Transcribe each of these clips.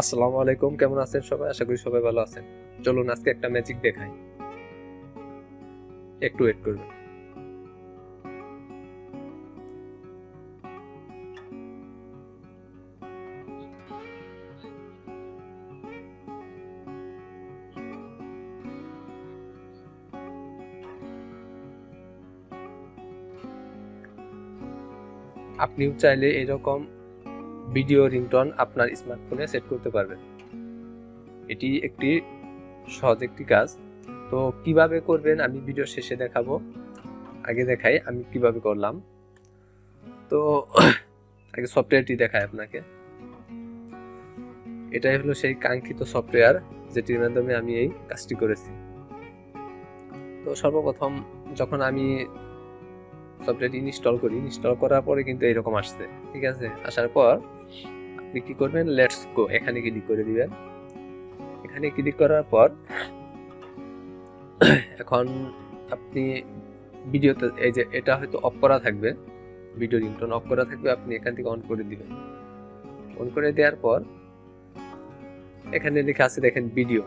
আসসালামু আলাইকুম, কেমন আছেন সবাই? আশা করি সবাই ভালো আছেন। চলুন আজকে একটা ম্যাজিক দেখাই। একটু ওয়েট করবেন। আপনিও চাইলে এরকম ভিডিও রিংটোন আপনার স্মার্টফোনে সেট করতে পারবেন। এটি একটি সহজ একটি কাজ। তো কিভাবে করবেন আমি ভিডিও শেষে দেখাবো। আগে দেখাই আমি কিভাবে করলাম। তো আগে সফটওয়্যারটি দেখাই আপনাকে। এটাই হলো সেই কাঙ্ক্ষিত সফটওয়্যার যেটির মাধ্যমে আমি এই কাজটি করেছি। তো সর্বপ্রথম যখন আমি সফটওয়্যারটি ইনস্টল করার পরে কিন্তু এরকম আসছে, ঠিক আছে। আসার পর আপনি কি করবেন, লেটস গো এখানে ক্লিক করে দিবেন। এখানে ক্লিক করার পর এখন আপনি ভিডিওতে এই যে এটা হয়তো অফ করা থাকবে, ভিডিও রিংটোন অফ করা থাকবে, আপনি এখান থেকে অন করে দিবেন। অন করে দেওয়ার পর এখানে লেখা আছে দেখেন ভিডিও।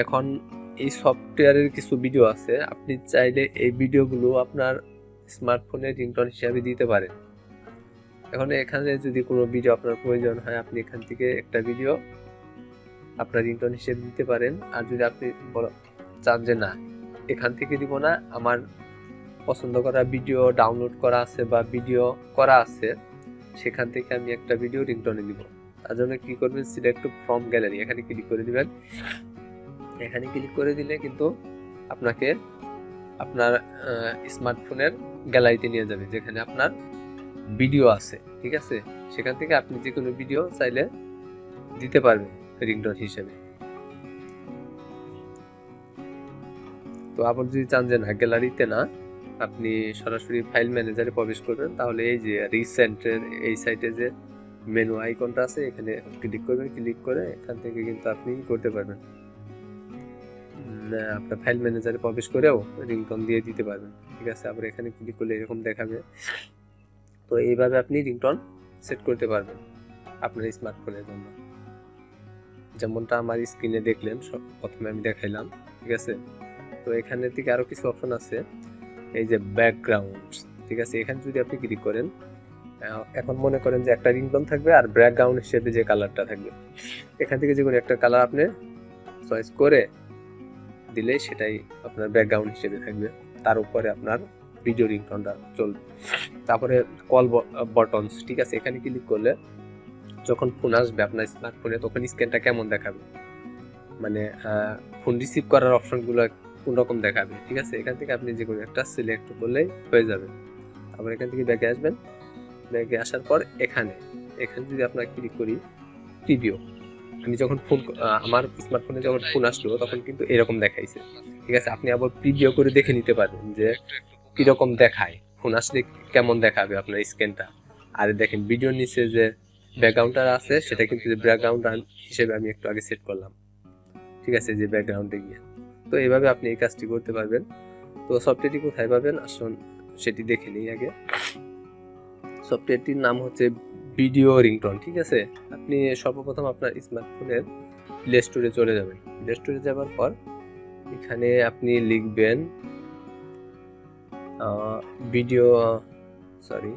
এখন এই সফটওয়্যারের কিছু ভিডিও আছে, আপনি চাইলে এই ভিডিওগুলো আপনার স্মার্টফোনে রিংটোন হিসাবে দিতে পারেন। এখন এখানে যদি কোনো ভিডিও আপনার প্রয়োজন হয়, আপনি এখান থেকে একটা ভিডিও আপনার রিংটোন হিসেবে দিতে পারেন। আর যদি আপনি চান যে না এখান থেকে দিব না, আমার পছন্দ করা ভিডিও ডাউনলোড করা আছে বা ভিডিও করা আছে, সেখান থেকে আমি একটা ভিডিও রিংটোনে দিব, তার জন্য কি করবেন, সিলেক্ট ফ্রম গ্যালারি এখানে ক্লিক করে দিবেন। এখানে ক্লিক করে দিলে কিন্তু আপনাকে আপনার স্মার্টফোনের গ্যালারিতে নিয়ে যাবে, যেখানে আপনার ভিডিও আছে, ঠিক আছে। সেখান থেকে আপনি যে কোনো ভিডিও চাইলে দিতে পারবেন রিংটোন হিসেবে। তো আবার যদি চান যে না গ্যালারিতে না, আপনি সরাসরি ফাইল ম্যানেজারে প্রবেশ করবেন, তাহলে এই যে রিসেন্টের এই সাইটে যে মেনু আইকনটা আছে এখানে ক্লিক করবেন। ক্লিক করে এখান থেকে কিন্তু আপনি করতে পারবেন, আপনার ফাইল ম্যানেজারে প্রবেশ করেও রিংটোন দিয়ে দিতে পারবেন, ঠিক আছে। আবার এখানে ক্লিক করলে এরকম দেখাবে। তো এইভাবে আপনি রিংটোন সেট করতে পারবেন আপনার স্মার্টফোনের জন্য, যেমনটা আমার স্ক্রিনে দেখলেন প্রথমে আমি দেখাইলাম, ঠিক আছে। তো এখানে থেকে আরো কিছু অপশন আছে, এই যে ব্যাকগ্রাউন্ড, ঠিক আছে। এখানে যদি আপনি ক্লিক করেন, এখন মনে করেন যে একটা রিংটোন থাকবে আর ব্যাকগ্রাউন্ড হিসেবে যে কালারটা থাকবে, এখান থেকে যে কোনো একটা কালার আপনি চয়েস করে দিলে সেটাই আপনার ব্যাকগ্রাউন্ড হিসেবে থাকবে, তার উপরে আপনার ভিডিও রিংটোনটা চলবে। তারপরে কল বটনস, ঠিক আছে। এখানে ক্লিক করলে যখন ফোন আসবে আপনার স্মার্টফোনে, তখন স্ক্রিনটা কেমন দেখাবে, মানে ফোন রিসিভ করার অপশনগুলো কোন রকম দেখাবে, ঠিক আছে। এখান থেকে আপনি যে কোনো একটা সিলেক্ট করলেই হয়ে যাবে। তারপর এখান থেকে ব্যাকে আসবেন। ব্যাকে আসার পর এখানে যদি আপনার ক্লিক করি প্রিভিউ, আমি যখন ফোন আমার স্মার্টফোনে যখন ফোন আসলো তখন কিন্তু এরকম দেখাইছে, ঠিক আছে। আপনি আবার প্রিভিউ করে দেখে নিতে পারবেন যে কিরকম দেখায়, ফোন আসলে কেমন দেখাবে আপনার স্ক্রিনটা। আর দেখেন ভিডিওর নিচে যে ব্যাকগ্রাউন্ডটা আছে সেটা কিন্তু ব্যাকগ্রাউন্ড হিসেবে আমি একটু আগে সেট করলাম, ঠিক আছে, যে ব্যাকগ্রাউন্ডে গিয়ে। তো এইভাবে আপনি এই কাজটি করতে পারবেন। তো সফটওয়্যারটি কোথায় পাবেন আসুন সেটি দেখে নিই আগে। সফটওয়্যারটির নাম হচ্ছে ভিডিও রিংটোন, ঠিক আছে। আপনি সর্বপ্রথম আপনার স্মার্টফোনের প্লে স্টোরে চলে যাবেন। প্লে স্টোরে যাওয়ার পর এখানে আপনি লিখবেন ভিডিও, সরি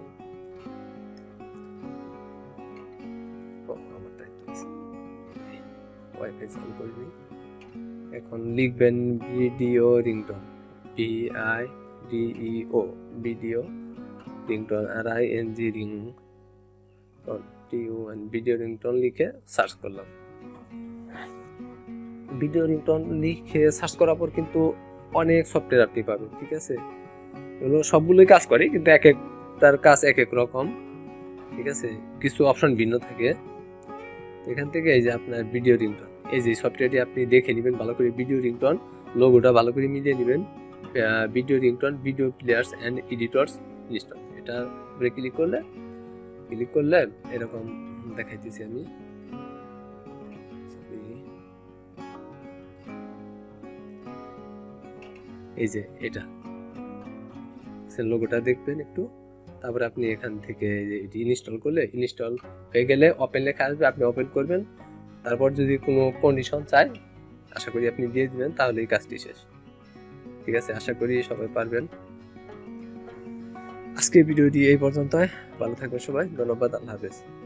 ওয়াইফাই চালু করিনি। এখন লিখবেন video ringtone, VIDEO video ringtone, RING ringtone, TUN video ringtone লিখে সার্চ করলাম। ভিডিও রিংটোন লিখে সার্চ করার পর কিন্তু অনেক সফটওয়্যার আপনি পাবেন, ঠিক আছে। এগুলো সবগুলোই কাজ করে, কিন্তু এক একটার কাজ এক এক রকম, ঠিক আছে। কিছু অপশন ভিন্ন থাকে। এখান থেকে এই যে আপনার ভিডিও রিংটোন, এই যে সফটওয়্যারটি আপনি দেখে নেবেন ভালো করে, ভিডিও রিংটোন লোগোটা ভালো করে মিলিয়ে নেবেন। Video ringtone video players and editors install, এটা উপরে ক্লিক করলে এরকম দেখাইতেছি আমি। এই যে এটা লোগোটা দেখবেন একটু, তারপরে আপনি এখান থেকে এটি ইনস্টল করলে, ইনস্টল হয়ে গেলে ওপেন লেখা আসবে, আপনি ওপেন করবেন। তারপর যদি কোনো কন্ডিশন চায় আশা করি আপনি দিয়ে দিবেন, তাহলে এই কাজটি শেষ। ঠিক আছে, আশা করি সবাই পারবেন। আজকের ভিডিওটি এই পর্যন্ত। ভালো থাকবেন সবাই, ধন্যবাদ, আল্লাহ হাফেজ।